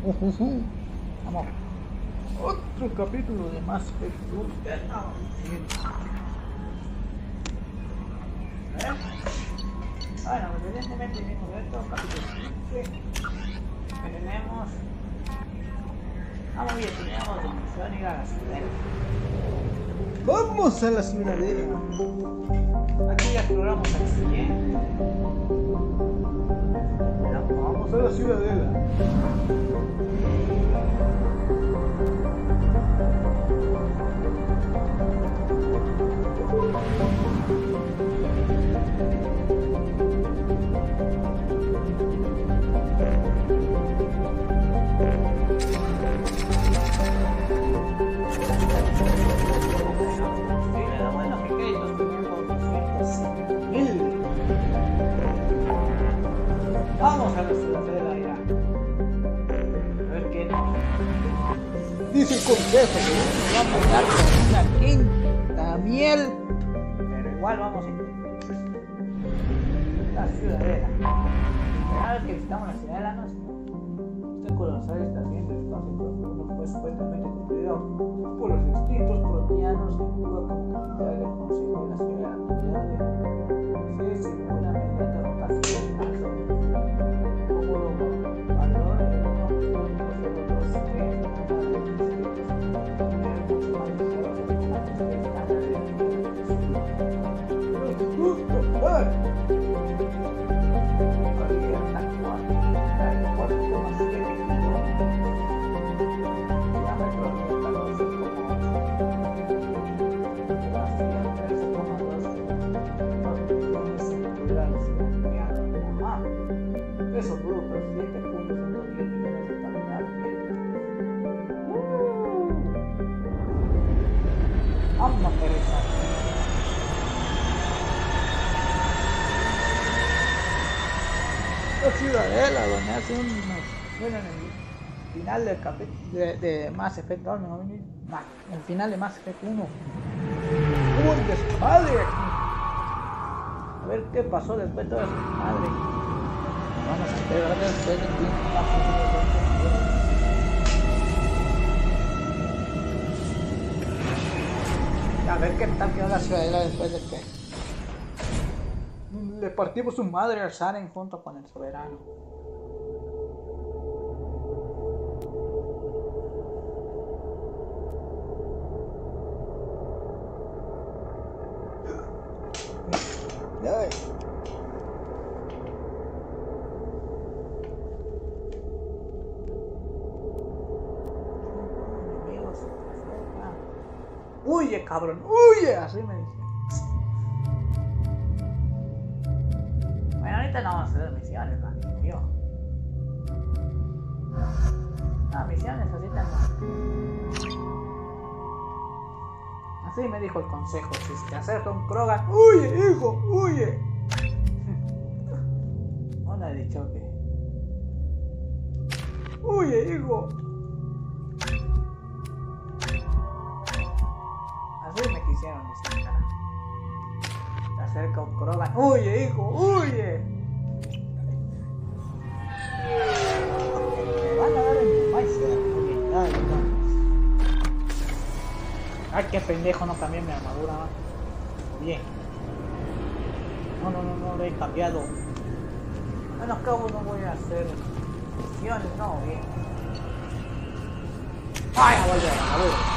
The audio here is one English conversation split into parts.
Vamos. Otro capítulo de más capítulos. Bueno, evidentemente vimos esto, capítulo 15. Que tenemos. Vamos bien, teníamos de misión ir a la ciudadela. Vamos a la ciudadela. Aquí ya exploramos el siguiente. Vamos a la ciudadela. Vamos a la ciudadela ya. A ver qué nos dice el consejo que nos va a mandar con una quinta miel. Pero igual vamos a intentar. La ciudadela. Cada vez que visitamos la ciudadela este colosal está siendo espacio profundo fue supuestamente construido por los distintos proteanos que actúan como capital del consejo de la ciudadela. Se simula mediante rotación Eso duro, pero 7.110 millones de toneladas. Vamos a aterrizar. La ciudadela, donde hace bueno, en el final del capítulo de Mass Effect 2, el final de Mass Effect 1. Hubo un desmadre aquí. A ver qué pasó después de todo ese desmadre. Vamos a ver después del tiempo. A ver qué tal quedó la ciudadela después de que le partimos su madre al Saren junto con el soberano. Ay. Huye, cabrón, huye, así me dice. Bueno, ahorita no vamos a hacer misiones, man, tío. No, misiones así tan. Así me dijo el consejo, si te acerca un Krogan, huye, hijo, huye. No le he dicho que. Huye, hijo. Así me quisieron decir, cara. Se acerca un Krogan. ¡Huye, hijo! ¡Huye! Me van a dar en tu maíz. Ay, qué pendejo, no cambié mi armadura. Bien. No lo he cambiado. Bueno, cabo no voy a hacer misiones, no, bien. ¡Ay, a volver, a volver!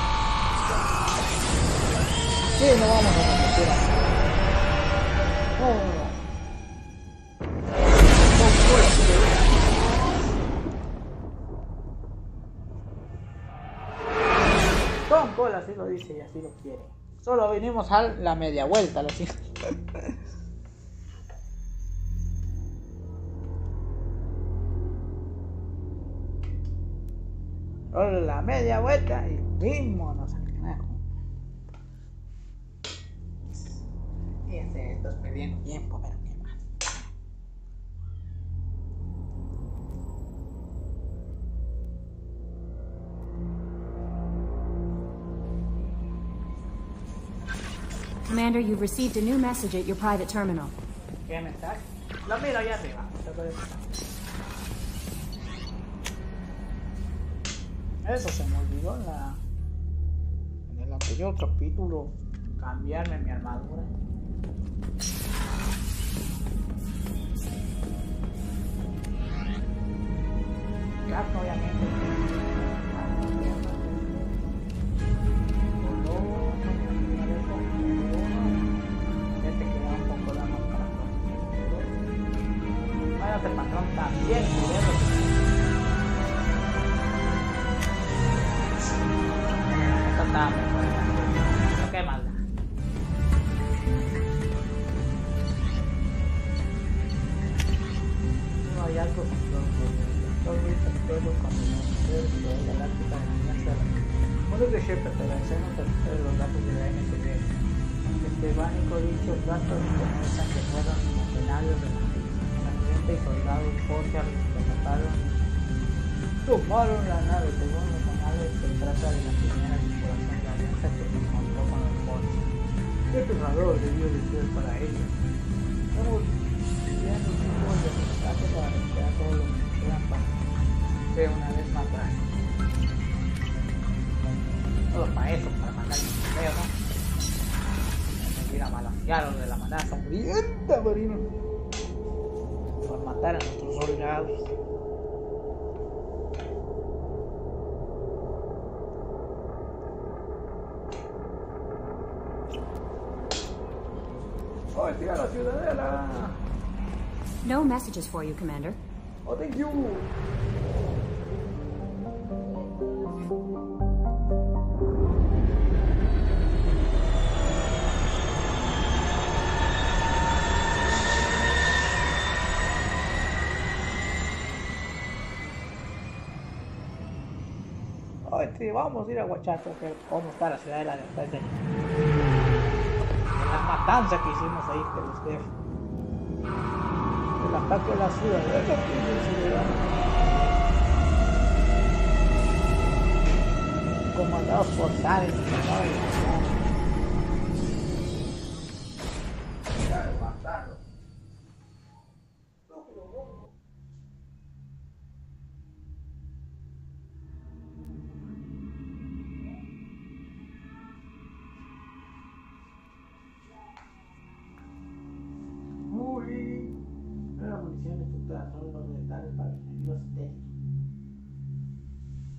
Sí, no vamos a meter así. No. Con cola, así lo dice y así lo quiere. Solo vinimos a la media vuelta, lo siento. Solo la media vuelta y vímonos al carajo. Fíjense, esto es perdiendo tiempo, pero qué más. Commander, you've received a new message at your private terminal. ¿Qué mensaje? Lo miro allá arriba. Eso se me olvidó en el anterior capítulo, cambiarme mi armadura. Gasto obviamente. Este queda un poco de más para bueno, este patrón también cuidado. Esto está mejor. ¿Qué más da? No hay algo modos de Shepard agradecemos a ustedes los datos de la NSD. Bánico dichos datos demuestran que fueron mercenarios de la gente y soldados Forja los que mataron tomaron la nave. Según los anales se trata de la primera tripulación de la alianza que se encontró con los Forja. ¿Qué aterrador debió de ser para ellos? Estamos viendo un tipo de rescate para recuperar todo lo que quieran para ser una vez más grande. Todos para eso, para mandar el video, ¿no? Ir a balancear de la manera sangrienta, marino, por matar a nuestros soldados. ¡Oh, tira la ciudadela! No messages for you, Commander. Oh, thank you. Sí, vamos a ir a guachar cómo está la ciudadela después de la matanza que hicimos ahí con usted. El ataque a la ciudadela. Comandados por Sales.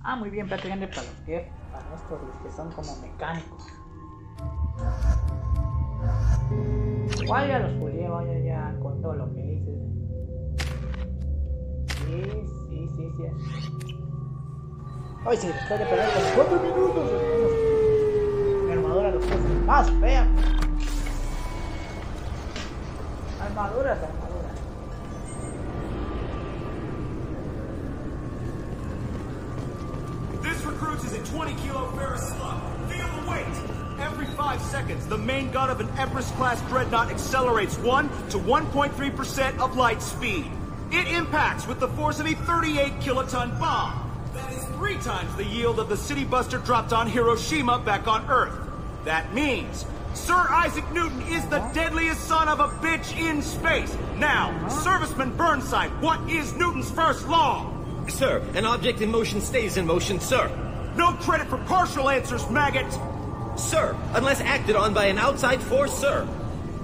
Ah, muy bien, prácticamente para los que son como mecánicos. Igual ya los pulié, vaya ya con todo lo que hice. Sí. Hoy sí, después de perder como 4 minutos, mi armadura lo puso más fea. Armaduras. Is a 20-kilo ferrous slug. Feel the weight. Every 5 seconds, the main gun of an Everest-class dreadnought accelerates 1 to 1.3% of light speed. It impacts with the force of a 38-kiloton bomb. That is 3 times the yield of the city buster dropped on Hiroshima back on Earth. That means Sir Isaac Newton is the deadliest son of a bitch in space. Now, Serviceman Burnside, what is Newton's first law? Sir, an object in motion stays in motion, sir. No credit for partial answers, maggot! Sir, unless acted on by an outside force, sir.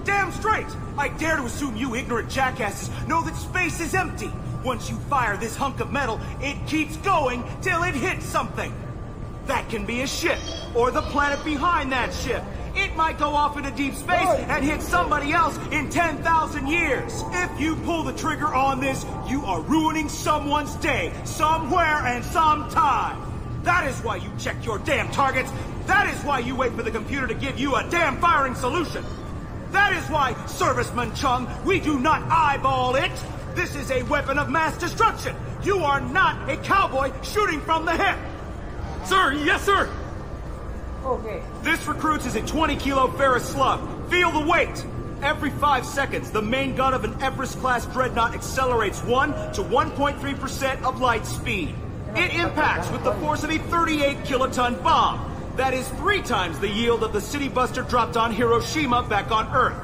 Damn straight! I dare to assume you ignorant jackasses know that space is empty. Once you fire this hunk of metal, it keeps going till it hits something. That can be a ship, or the planet behind that ship. It might go off into deep space and hit somebody else in 10,000 years. If you pull the trigger on this, you are ruining someone's day, somewhere and sometime. That is why you check your damn targets. That is why you wait for the computer to give you a damn firing solution. That is why, Serviceman Chung, we do not eyeball it. This is a weapon of mass destruction. You are not a cowboy shooting from the hip. Sir, yes, sir. Okay. This recruits is a 20-kilo ferrous slug. Feel the weight. Every 5 seconds, the main gun of an Everest-class dreadnought accelerates 1 to 1.3% of light speed. It impacts with the force of a 38-kiloton bomb. That is 3 times the yield of the city buster dropped on Hiroshima back on Earth.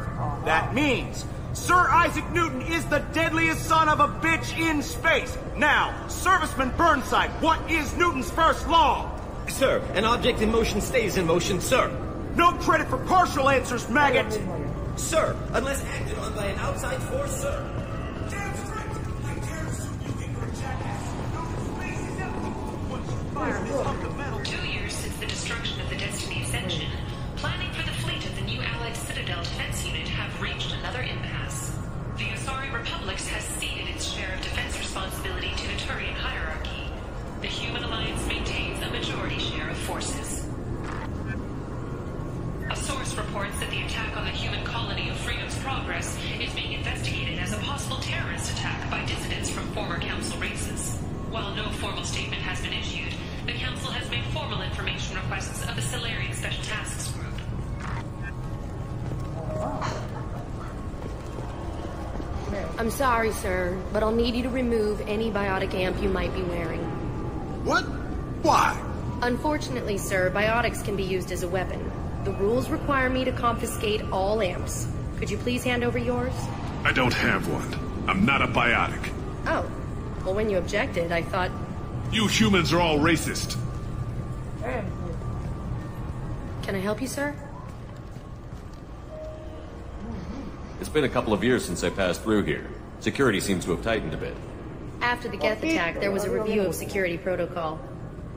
That means Sir Isaac Newton is the deadliest son of a bitch in space. Now, Serviceman Burnside, what is Newton's first law? Sir, an object in motion stays in motion, sir. No credit for partial answers, maggot! Sir, unless acted on by an outside force, sir. Damn straight! I dare assume you ignorant jackass. No space is empty. Once you fire this hunk of metal... 2 years since the destruction of the Destiny Ascension, planning for the fleet of the new Allied Citadel Defense Unit have reached another impasse. The Asari Republics has ceded its share of defense responsibility to the Turian hierarchy. The Human Alliance maintains a majority share of forces. A source reports that the attack on the human colony of Freedom's Progress is being investigated as a possible terrorist attack by dissidents from former Council races. While no formal statement has been issued, the Council has made formal information requests of the Solarian Special Tasks Group. I'm sorry, sir, but I'll need you to remove any biotic amp you might be wearing. What? Why? Unfortunately, sir, biotics can be used as a weapon. The rules require me to confiscate all amps. Could you please hand over yours? I don't have one. I'm not a biotic. Oh. Well, when you objected, I thought... You humans are all racist. Can I help you, sir? It's been a couple of years since I passed through here. Security seems to have tightened a bit. After the Geth attack, there was a review of security protocol.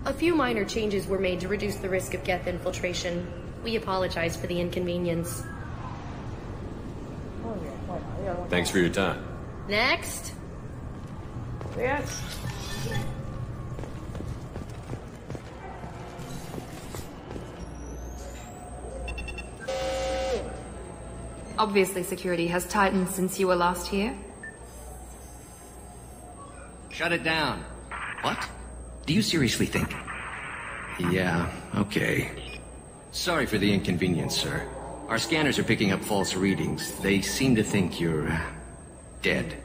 A few minor changes were made to reduce the risk of Geth infiltration. We apologize for the inconvenience. Thanks for your time. Next. Yes. Obviously, security has tightened since you were last here. Shut it down. What? Do you seriously think? Yeah, okay. Sorry for the inconvenience, sir. Our scanners are picking up false readings. They seem to think you're... dead.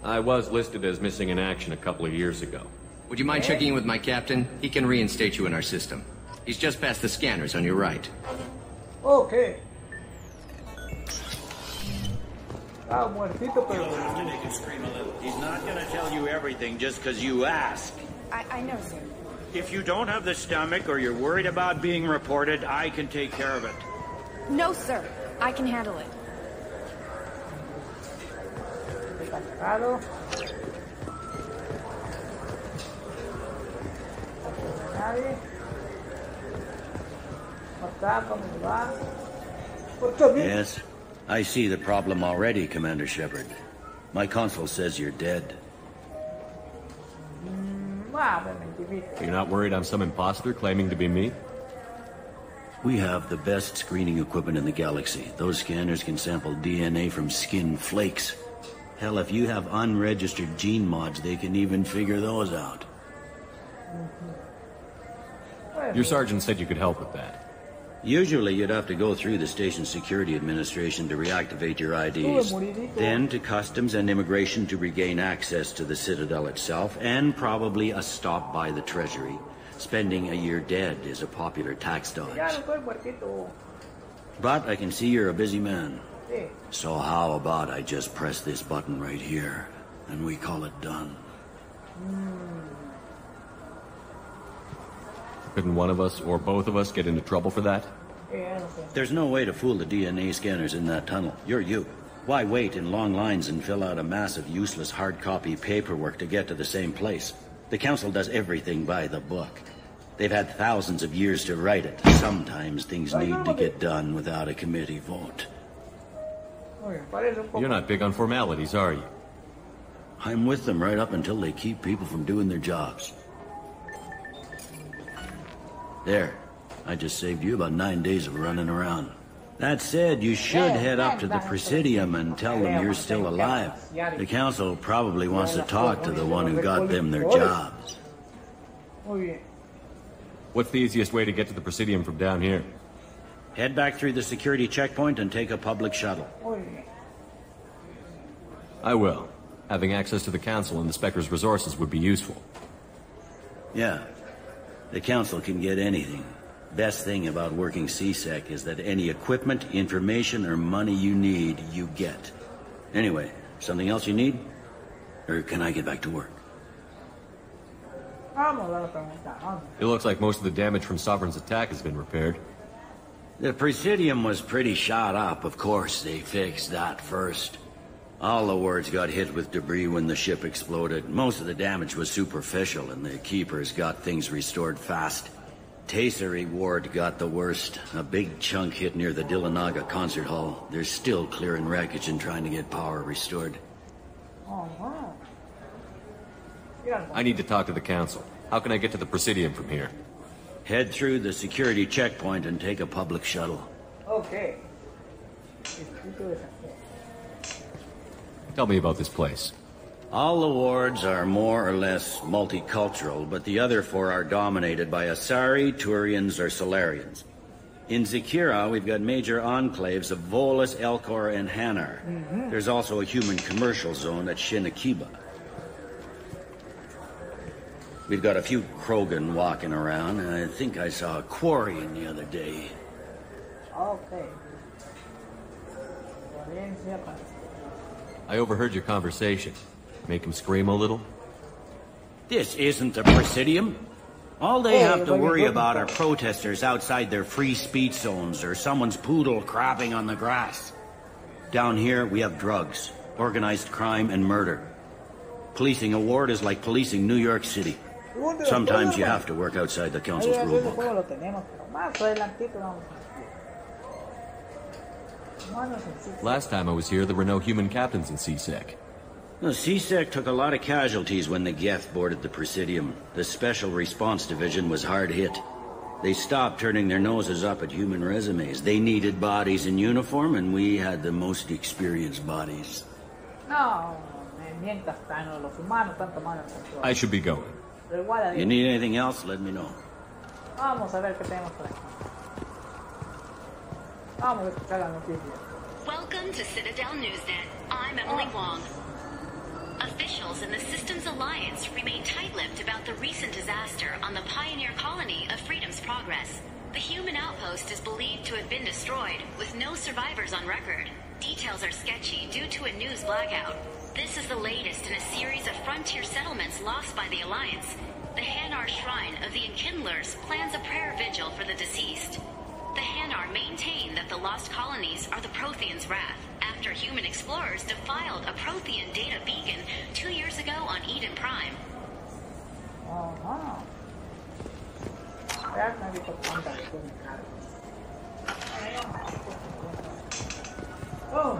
I was listed as missing in action a couple of years ago. Would you mind checking in with my captain? He can reinstate you in our system. He's just past the scanners on your right. Okay. Ah, muertito, pero... You'll have to make him scream a little. He's not gonna tell you everything just because you ask. I know, sir. If you don't have the stomach or you're worried about being reported, I can take care of it. No, sir. I can handle it. Claro. Nadie. Matar con el bar. Yes, I see the problem already, Commander Shepard. My console says you're dead. You're not worried I'm some imposter claiming to be me? We have the best screening equipment in the galaxy. Those scanners can sample DNA from skin flakes. Hell, if you have unregistered gene mods, they can even figure those out. Your sergeant said you could help with that. Usually you'd have to go through the station security administration to reactivate your IDs, then to customs and immigration to regain access to the Citadel itself, and probably a stop by the Treasury. Spending a year dead is a popular tax dodge. But I can see you're a busy man. So how about I just press this button right here, and we call it done? Couldn't one of us, or both of us, get into trouble for that? There's no way to fool the DNA scanners in that tunnel. You're you. Why wait in long lines and fill out a massive useless hard copy paperwork to get to the same place? The Council does everything by the book. They've had thousands of years to write it. Sometimes things need to get done without a committee vote. You're not big on formalities, are you? I'm with them right up until they keep people from doing their jobs. There. I just saved you about 9 days of running around. That said, you should head up to the Presidium and tell them you're still alive. The Council probably wants to talk to the one who got them their jobs. What's the easiest way to get to the Presidium from down here? Head back through the security checkpoint and take a public shuttle. I will. Having access to the Council and the Spectre's resources would be useful. Yeah. The Council can get anything. Best thing about working CSEC is that any equipment, information, or money you need, you get. Anyway, something else you need? Or can I get back to work? It looks like most of the damage from Sovereign's attack has been repaired. The Presidium was pretty shot up, of course. They fixed that first. All the wards got hit with debris when the ship exploded. Most of the damage was superficial, and the Keepers got things restored fast. Tasery Ward got the worst. A big chunk hit near the Dillanaga concert hall. They're still clearing wreckage and trying to get power restored. I need to talk to the Council. How can I get to the Presidium from here? Head through the security checkpoint and take a public shuttle. Okay. Tell me about this place. All the wards are more or less multicultural, but the other four are dominated by Asari, Turians, or Solarians. In Zakira, we've got major enclaves of Volus, Elcor, and Hanar. There's also a human commercial zone at Shinakiba. We've got a few Krogan walking around, and I think I saw a Quarian the other day. Okay. I overheard your conversation. Make him scream a little? This isn't the Presidium. All they have to worry about are protesters outside their free speech zones or someone's poodle crapping on the grass. Down here, we have drugs, organized crime, and murder. Policing a ward is like policing New York City. Sometimes you have to work outside the Council's rulebook. Last time I was here, there were no human captains in CSEC. Well, CSEC took a lot of casualties when the Geth boarded the Presidium. The Special Response Division was hard hit. They stopped turning their noses up at human resumes. They needed bodies in uniform, and we had the most experienced bodies. No, I should be going. You need anything else, let me know. Vamos a ver qué tenemos por aquí. Vamos a escuchar las noticias. Welcome to Citadel Newsnet. I'm Emily Wong. Officials in the Systems Alliance remain tight-lipped about the recent disaster on the pioneer colony of Freedom's Progress. The human outpost is believed to have been destroyed, with no survivors on record. Details are sketchy due to a news blackout. This is the latest in a series of frontier settlements lost by the Alliance. The Hanar Shrine of the Enkindlers plans a prayer vigil for the deceased. The Hanar maintain that the lost colonies are the Protheans' wrath, after human explorers defiled a Prothean data beacon 2 years ago on Eden Prime.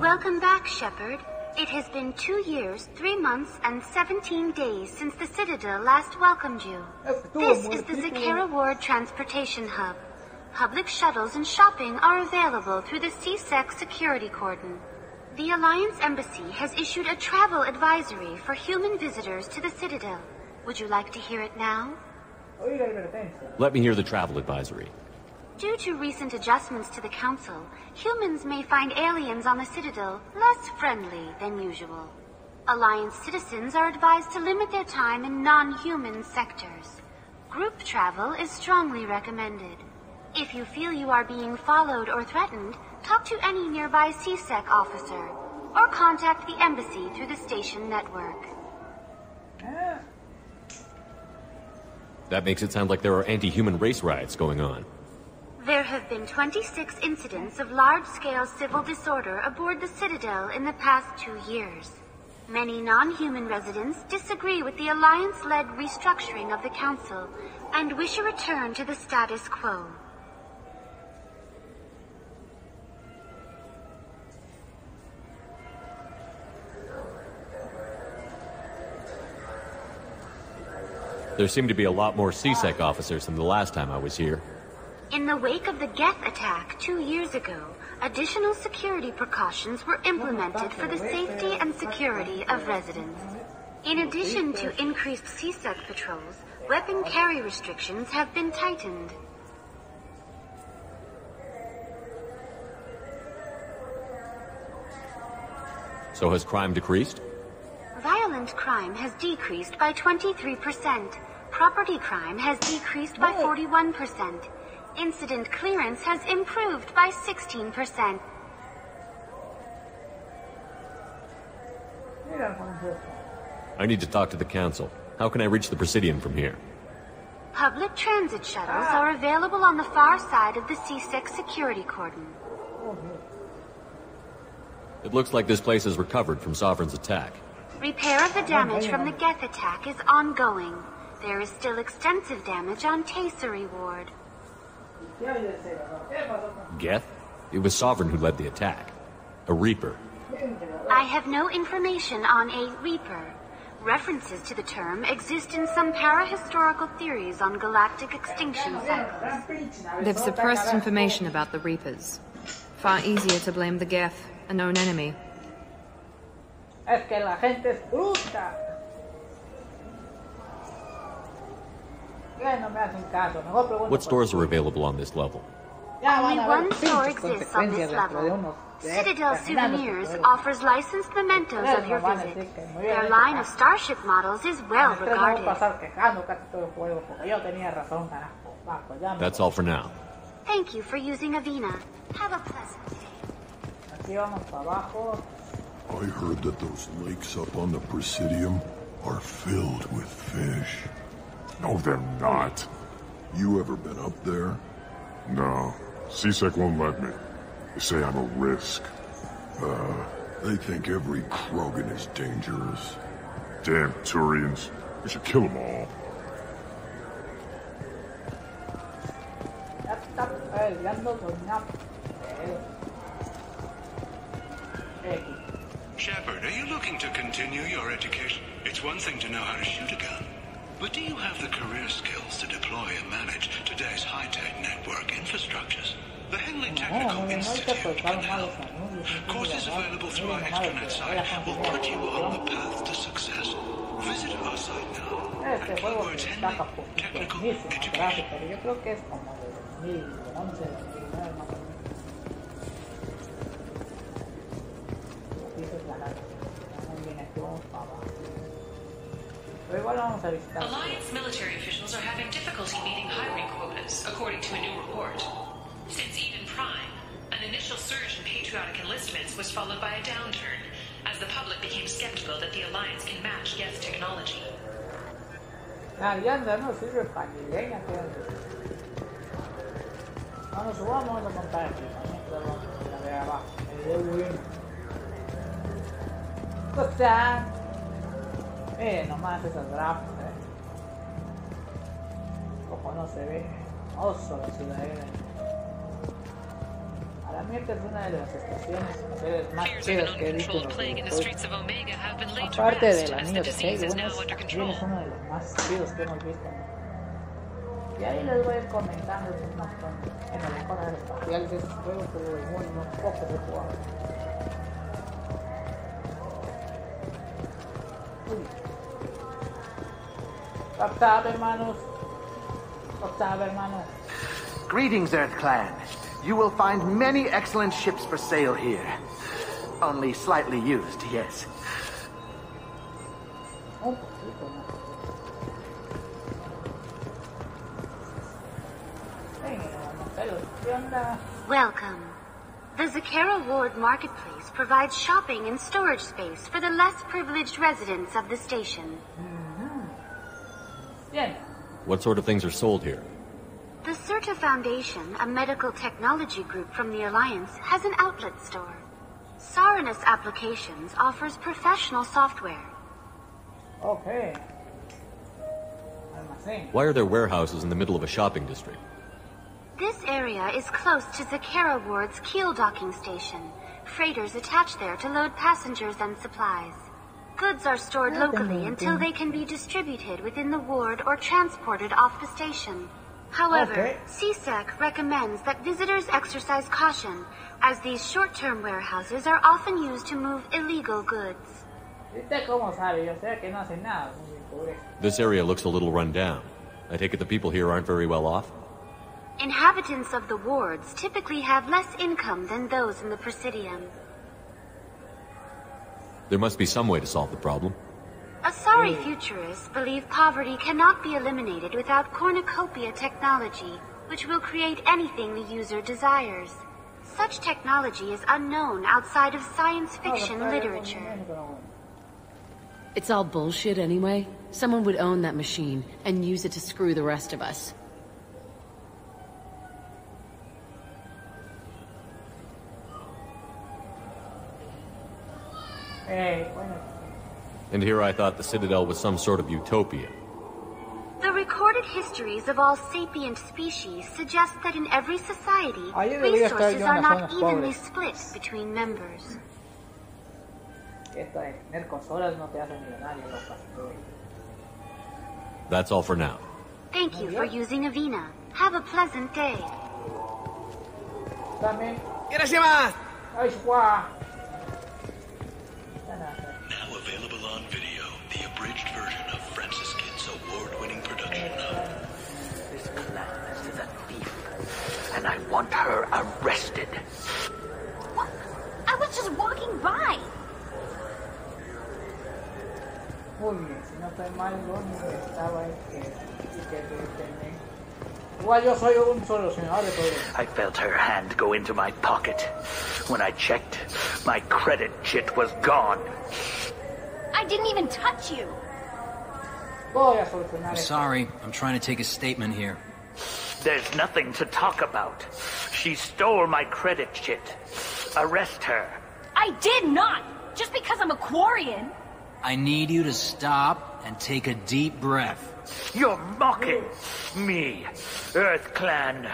Welcome back, Shepard. It has been 2 years, 3 months, and 17 days since the Citadel last welcomed you. This is the Zakira Ward Transportation Hub. Public shuttles and shopping are available through the CSEC security cordon. The Alliance Embassy has issued a travel advisory for human visitors to the Citadel. Would you like to hear it now? Let me hear the travel advisory. Due to recent adjustments to the Council, humans may find aliens on the Citadel less friendly than usual. Alliance citizens are advised to limit their time in non-human sectors. Group travel is strongly recommended. If you feel you are being followed or threatened, talk to any nearby CSEC officer, or contact the embassy through the station network. That makes it sound like there are anti-human race riots going on. There have been 26 incidents of large-scale civil disorder aboard the Citadel in the past 2 years. Many non-human residents disagree with the Alliance-led restructuring of the Council and wish a return to the status quo. There seem to be a lot more CSEC officers than the last time I was here. In the wake of the Geth attack 2 years ago, additional security precautions were implemented for the safety and security of residents. In addition to increased CSEC patrols, weapon carry restrictions have been tightened. So has crime decreased? Violent crime has decreased by 23%. Property crime has decreased by 41%. Incident clearance has improved by 16%. I need to talk to the Council. How can I reach the Presidium from here? Public transit shuttles are available on the far side of the CSEC security cordon. It looks like this place is recovered from Sovereign's attack. Repair of the damage from the Geth attack is ongoing. There is still extensive damage on Tasery Ward. Geth? It was Sovereign who led the attack. A Reaper. I have no information on a Reaper. References to the term exist in some parahistorical theories on galactic extinction cycles. They've suppressed information about the Reapers. Far easier to blame the Geth, a known enemy. Es que la gente es bruta. No me hacen caso. Mejor pregunto. What stores are available on this level? Only one store exists on this level. Citadel Souvenirs offers licensed mementos of your visit. Their line of starship models is well regarded. That's all for now. Thank you for using Avena. Have a pleasant day. I heard that those lakes up on the Presidium are filled with fish. No, they're not. You ever been up there? No. CSEC won't let me. They say I'm a risk. They think every Krogan is dangerous. Damn Turians. We should kill them all. Shepard, are you looking to continue your education? It's one thing to know how to shoot a gun, but do you have the career skills to deploy and manage today's high-tech network infrastructures? The Henley Technical Institute can help. Courses available through our extranet site will put you on the path to success. Visit our site now at keywords Henley Technical Education. Alliance military officials are having difficulty meeting hiring quotas, according to a new report. Since Eden Prime, an initial surge in patriotic enlistments was followed by a downturn, as the public became skeptical that the Alliance can match Geth technology. La alianza no sirve para ni leña, cuando subamos vamos a montar aquí, la de abajo, el de win. Cosa. Nomás esas drafts, Ojo, no se ve. Oso la ciudadela. A la mierda es una de las estaciones más chidas que he visto en los videojuegos. Aparte del anillo de Halo, también es uno de los más chidos que hemos visto. Y ahí les voy a ir comentando un montón en las mejoras espaciales de esos juegos, pero muy poco de jugar. What's up, hermanos? What's up, hermano? Greetings, Earth Clan. You will find many excellent ships for sale here. Only slightly used, yes. Welcome. The Zakera Ward Marketplace provides shopping and storage space for the less privileged residents of the station. What sort of things are sold here? The Certa Foundation, a medical technology group from the Alliance, has an outlet store. Saranus Applications offers professional software. Okay. Why are there warehouses in the middle of a shopping district? This area is close to Zakera Ward's keel docking station. Freighters attach there to load passengers and supplies. Goods are stored locally until they can be distributed within the ward or transported off the station. However, CSEC recommends that visitors exercise caution, as these short-term warehouses are often used to move illegal goods. This area looks a little run down. I take it the people here aren't very well off? Inhabitants of the wards typically have less income than those in the Presidium. There must be some way to solve the problem. Asari futurists believe poverty cannot be eliminated without cornucopia technology, which will create anything the user desires. Such technology is unknown outside of science fiction literature. It's all bullshit anyway. Someone would own that machine and use it to screw the rest of us. And here I thought the Citadel was some sort of utopia. The recorded histories of all sapient species suggest that in every society, resources are not evenly split between members. That's all for now. Thank you for using Avina. Have a pleasant day. Irashimasu! Now available on video, the abridged version of Francis Kidd's award-winning production of... This Gladys is a thief, and I want her arrested. What? I was just walking by. Muy bien, si no estoy mal, donde estaba igual yo soy un solucionador de problemas. I felt her hand go into my pocket. When I checked, my credit chit was gone. I didn't even touch you. I'm sorry, I'm trying to take a statement here. There's nothing to talk about. She stole my credit chit. Arrest her. I did not! Just because I'm a Quarian. I need you to stop and take a deep breath. You're mocking me, Earth Clan,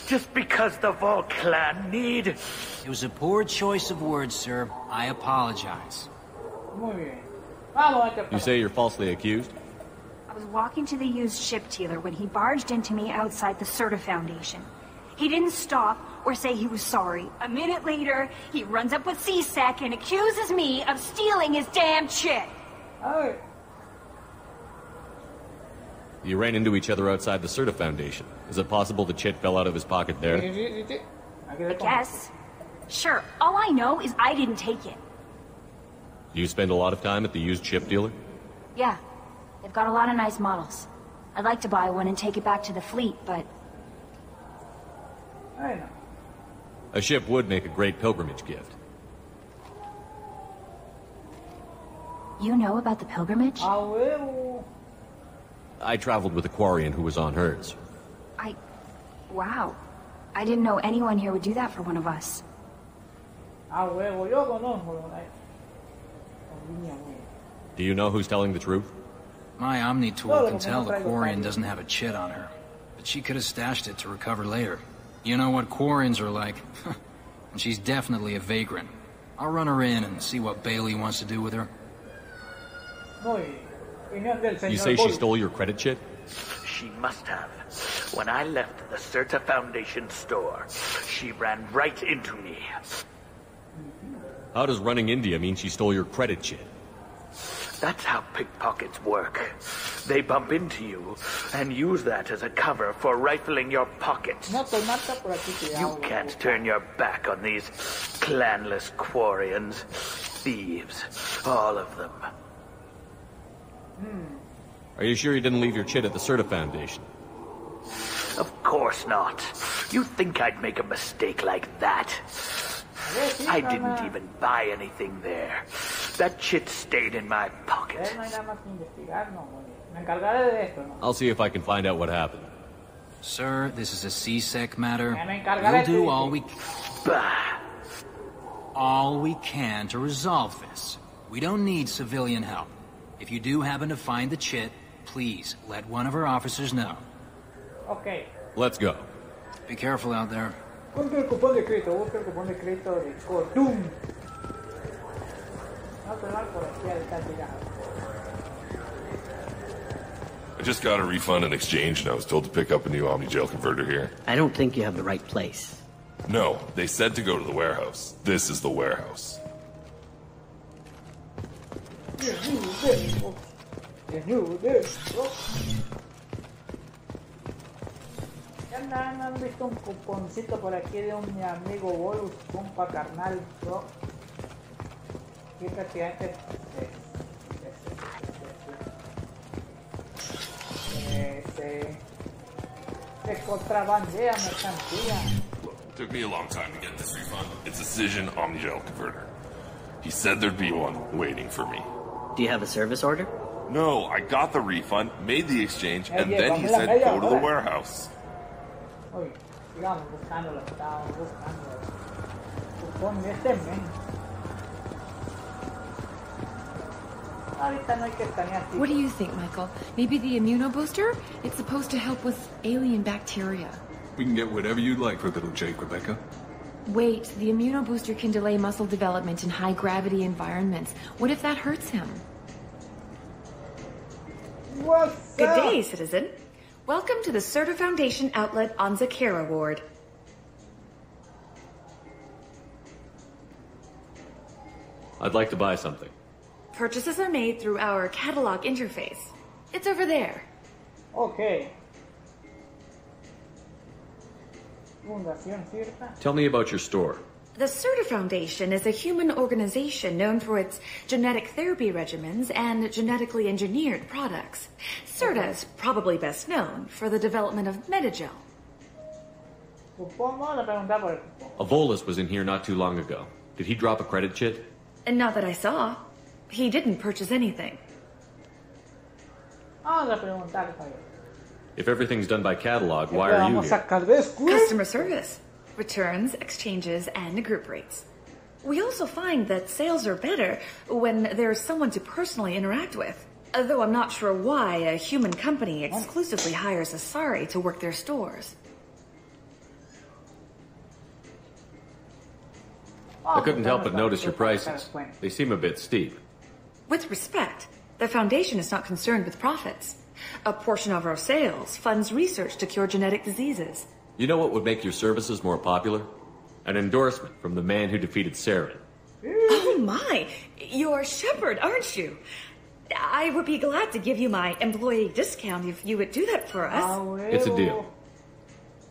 just because the Vol Clan need... It was a poor choice of words, sir. I apologize. You say you're falsely accused? I was walking to the used ship dealer when he barged into me outside the Serta Foundation. He didn't stop or say he was sorry. A minute later, he runs up with C-Sec and accuses me of stealing his damn chit. Oh. You ran into each other outside the Serta Foundation. Is it possible the chit fell out of his pocket there? I guess. Sure, all I know is I didn't take it. Do you spend a lot of time at the used ship dealer? Yeah, they've got a lot of nice models. I'd like to buy one and take it back to the fleet, but... I know. A ship would make a great pilgrimage gift. You know about the pilgrimage? I traveled with a Quarian who was on hers. Wow. I didn't know anyone here would do that for one of us. Do you know who's telling the truth? My Omni tool can tell the Quarian doesn't have a chit on her, but she could have stashed it to recover later. You know what Quarians are like. And she's definitely a vagrant. I'll run her in and see what Bailey wants to do with her. You say she stole your credit chit? She must have. When I left the Serta Foundation store, she ran right into me. How does running into you mean she stole your credit chit? That's how pickpockets work. They bump into you and use that as a cover for rifling your pockets. You can't turn your back on these clanless Quarians. Thieves. All of them. Are you sure you didn't leave your chit at the Serta Foundation? Of course not. You think I'd make a mistake like that? I didn't even buy anything there. That chit stayed in my pocket. I'll see if I can find out what happened. Sir, this is a C-Sec matter. We'll do all we can to resolve this. We don't need civilian help. If you do happen to find the chit, please let one of our officers know. Okay. Let's go. Be careful out there. Busca el cupón de crédito, de Cortum. I just got a refund and exchange, and I was told to pick up a new Omni Jail converter here. I don't think you have the right place. No, they said to go to the warehouse. This is the warehouse. Han visto un cuponcito por aquí de mi amigo Bolus, compa carnal, bro. Que prácticamente contrabandea mercancía. Took me a long time to get this refund. It's a Cision Omnigel converter. He said there'd be one waiting for me. Do you have a service order? No, I got the refund, made the exchange, and then he said go to the warehouse. Uy, sigamos buscándolo, estábamos buscando. Supone este men. Ahorita no hay que escanear. What do you think, Michael? Maybe the immunobooster? It's supposed to help with alien bacteria. We can get whatever you'd like for little Jake, Rebecca. Wait, the immunobooster can delay muscle development in high-gravity environments. What if that hurts him? What's Good up? day, citizen. Welcome to the Serta Foundation outlet on Zakera Ward. I'd like to buy something. Purchases are made through our catalog interface. It's over there. Okay. Fundación Cirta. Tell me about your store. The Serta Foundation is a human organization known for its genetic therapy regimens and genetically engineered products. Serta is probably best known for the development of Metagel. Avolis was in here not too long ago. Did he drop a credit chit? And not that I saw. He didn't purchase anything. If everything's done by catalog, why are you here? Customer service. Returns, exchanges, and group rates. We also find that sales are better when there's someone to personally interact with. Though I'm not sure why a human company exclusively hires Asari to work their stores. I couldn't help but notice your prices. They seem a bit steep. With respect, the Foundation is not concerned with profits. A portion of our sales funds research to cure genetic diseases. You know what would make your services more popular? An endorsement from the man who defeated Saren. Oh my! You're Shepard, aren't you? I would be glad to give you my employee discount if you would do that for us. It's a deal.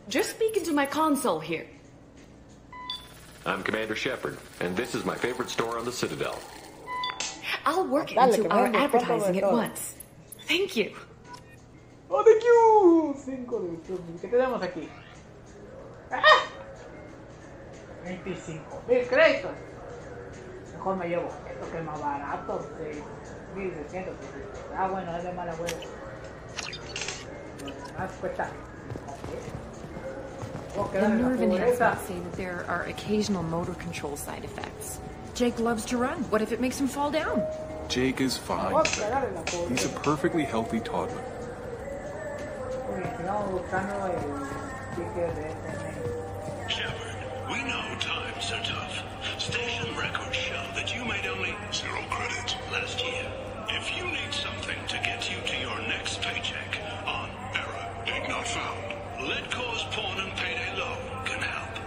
Just speak into my console here. I'm Commander Shepard, and this is my favorite store on the Citadel. I'll work it into our advertising at once. Thank you. Oh, thank you. 5 de virtud. ¿Qué tenemos aquí? 25,000 créditos. Mejor me llevo esto que es más barato. 1,600. Ah, bueno, es de mala huevo. Más cuesta. The Nervin experts say that there are occasional motor control side effects. Jake loves to run. What if it makes him fall down? Jake is fine. He's a perfectly healthy toddler. Shepard, we know times are tough. Station records show that you made only 0 credit last year. If you need something to get you to your next paycheck on error, did not found, Let Cause Pawn and Payday Low can help.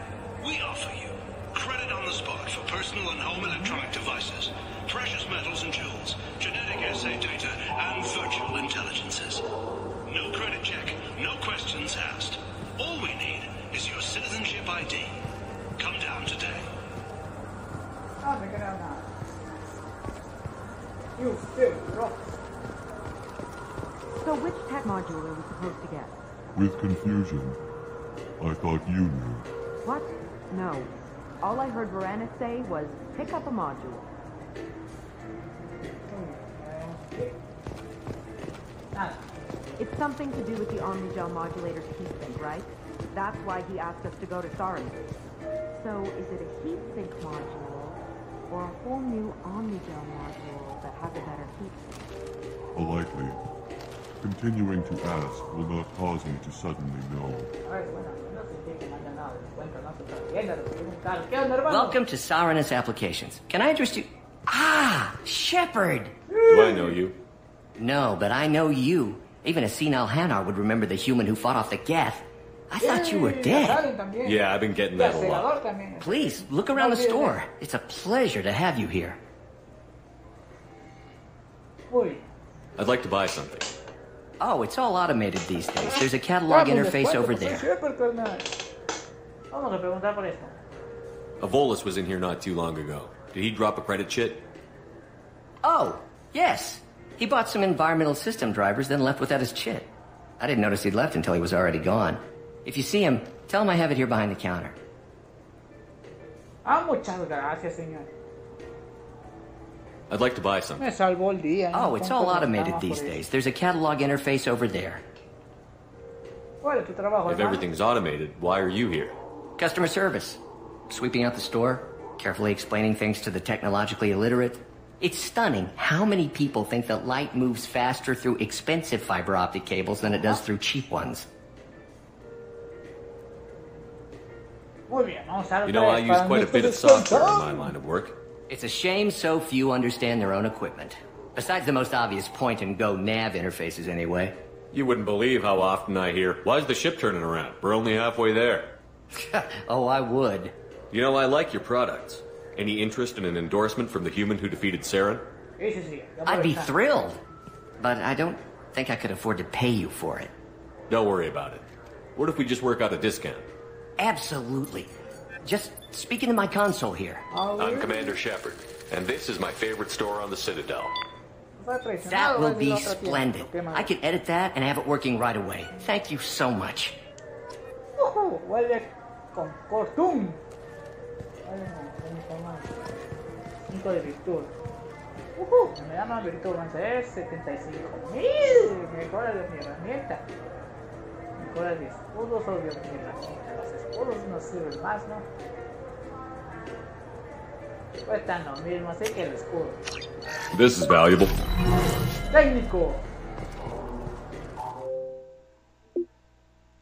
We offer you credit on the spot for personal and home electronic devices, precious metals and jewels, genetic assay data, and virtual intelligences. No credit check, no questions asked. All we need is your citizenship ID. Come down today. So which tech module are we supposed to get? With confusion. I thought you knew. What? No. All I heard Varanus say was, pick up a module. It's something to do with the Omnigel modulator's heat sink, right? That's why he asked us to go to Sarin. So is it a heat sink module, or a whole new Omnigel module that has a better heat sink? Likely. Continuing to ask will not cause me to suddenly know. Welcome to Sarinus Applications. Can I interest you? Ah, Shepard! Do I know you? No, but I know you. Even a senile Hanar would remember the human who fought off the Geth. I thought you were dead. Yeah, I've been getting that a lot. Please, look around the store. It's a pleasure to have you here. I'd like to buy something. Oh, it's all automated these days. There's a catalog interface over there. Avolis was in here not too long ago. Did he drop a credit chit? Oh, yes. He bought some environmental system drivers, then left without his chit. I didn't notice he'd left until he was already gone. If you see him, tell him I have it here behind the counter. Muchas gracias, señor. I'd like to buy something. Me salvó el día. Oh, it's all automated these days. There's a catalog interface over there. ¿Cuál es tu trabajo, If everything's automated, why are you here? Customer service. Sweeping out the store, carefully explaining things to the technologically illiterate. It's stunning how many people think that light moves faster through expensive fiber optic cables than it does through cheap ones. You know, I use quite a bit of software in my line of work. It's a shame so few understand their own equipment. Besides the most obvious point-and-go nav interfaces, anyway. You wouldn't believe how often I hear, "Why's the ship turning around? We're only halfway there." Oh, I would. You know, I like your products. Any interest in an endorsement from the human who defeated Saren? I'd be thrilled. But I don't think I could afford to pay you for it. Don't worry about it. What if we just work out a discount? Absolutely. Just speak into my console here. I'm Commander Shepard, and this is my favorite store on the Citadel. That will be splendid. I can edit that and have it working right away. Thank you so much. Huele con costum. 5 de virtud. Me da más virtud, van a ser 75.000. Mejora de mi herramienta. Mejora de escudos, obvio de mi herramienta. Los escudos no sirven más, ¿no? Cuestan lo mismo, así que el escudo. This is valuable. Técnico.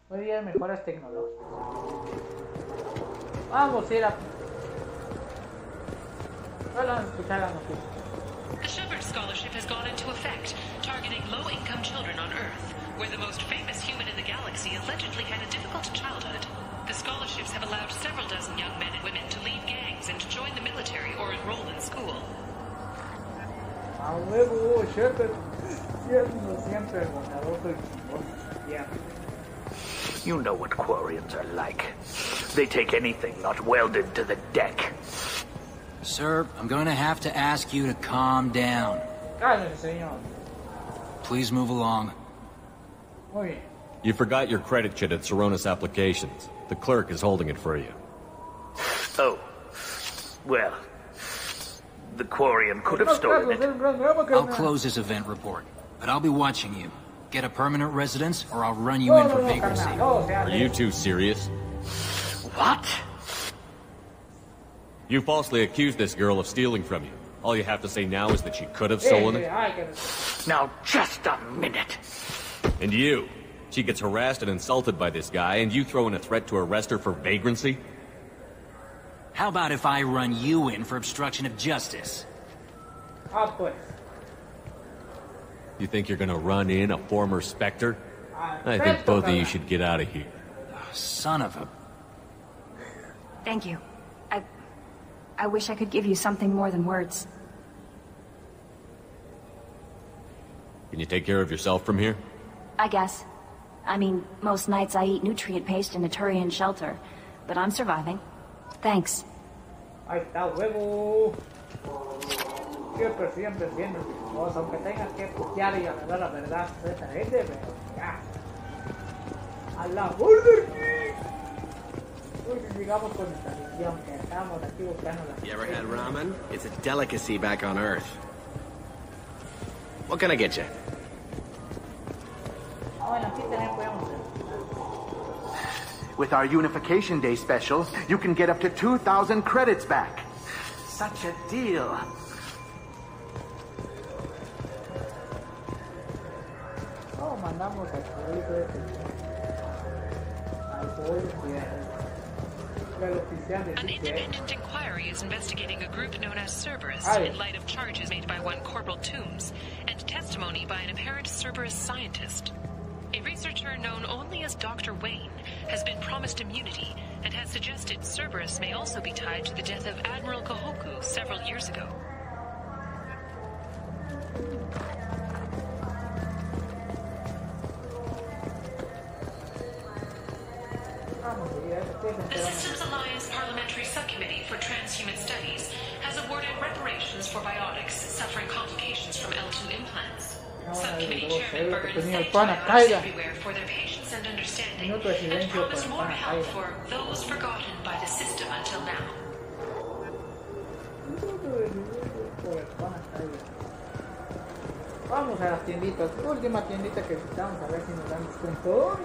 Muy bien, mejoras tecnológicas. Vamos a ir a... Vamos a escuchar la noticia. The Shepard Scholarship has gone into effect, targeting low-income children on Earth, where the most famous human in the galaxy allegedly had a difficult childhood. The scholarships have allowed several dozen young men and women to leave gangs and join the military or enroll in school. A huevo, Shepard. Siempre el bondadoso y chingón. Yeah. You know what Quarians are like. They take anything not welded to the deck. Sir, I'm going to have to ask you to calm down. Cálmese, señor. Please move along. Muy bien. You forgot your credit chit at Saronis Applications. The clerk is holding it for you. Oh. Well. The Quarian could have stolen it. I'll close this event report, but I'll be watching you. Get a permanent residence, or I'll run you in for vagrancy. Are you two serious? What? You falsely accused this girl of stealing from you. All you have to say now is that she could have stolen it? Now, just a minute. And you? She gets harassed and insulted by this guy, and you throw in a threat to arrest her for vagrancy? How about if I run you in for obstruction of justice? You think you're gonna run in a former Spectre? I think both of you should get out of here. Son of a... Thank you. I wish I could give you something more than words. Can you take care of yourself from here? I guess. I mean, most nights I eat nutrient paste in a Turian shelter, but I'm surviving. Thanks. Ahí está, huevo. Siempre, siempre, siempre. Aunque tengas que putear y hablar la verdad de esta gente, pero ya. A la Burger King. Llegamos con esta misión que estamos aquí buscando la... You ever had ramen? It's a delicacy back on Earth. What can I get you? Bueno, aquí también podemos... With our Unification Day special, you can get up to 2,000 credits back. Such a deal. Oh, mandamos al proyecto An independent inquiry is investigating a group known as Cerberus in light of charges made by one Corporal Toombs and testimony by an apparent Cerberus scientist. A researcher known only as Dr. Wayne has been promised immunity and has suggested Cerberus may also be tied to the death of Admiral Kahoku several years ago. The Systems Alliance Parliamentary Subcommittee for Transhuman Studies has awarded reparations for biotics suffering complications from L2 implants. Subcommittee Chairman Burns thanked biotics everywhere for their patience patience and understanding, and promise more help for those forgotten by the system until now. Vamos a las tienditas. Última tiendita que visitamos a ver si nos dan descuento.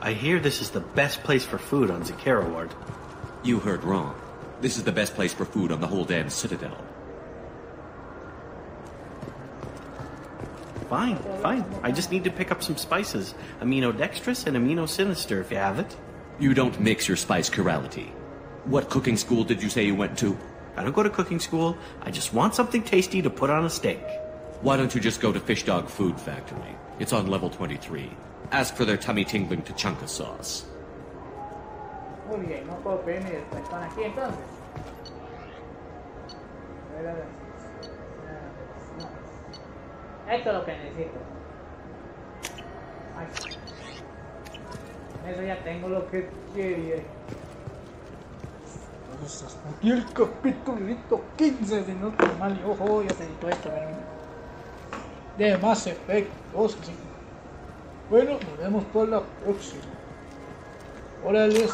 I hear this is the best place for food on Zakera Ward. You heard wrong. This is the best place for food on the whole damn Citadel. Fine, fine. I just need to pick up some spices. Amino dextrous and amino sinister if you have it. You don't mix your spice chirality. What cooking school did you say you went to? I don't go to cooking school. I just want something tasty to put on a steak. Why don't you just go to Fish Dog Food Factory? It's on level 23. Ask for their tummy-tingling tachanka sauce. Muy bien, no puedo pedirme el pan aquí entonces. A ver. Esto es lo que necesito. Ay. Eso ya tengo lo que quería. Entonces hasta aquí el capítulo 15 de No Normal. Y ojo, ya se editó esto, de más efectos. Sí. Bueno, nos vemos por la próxima. Órale.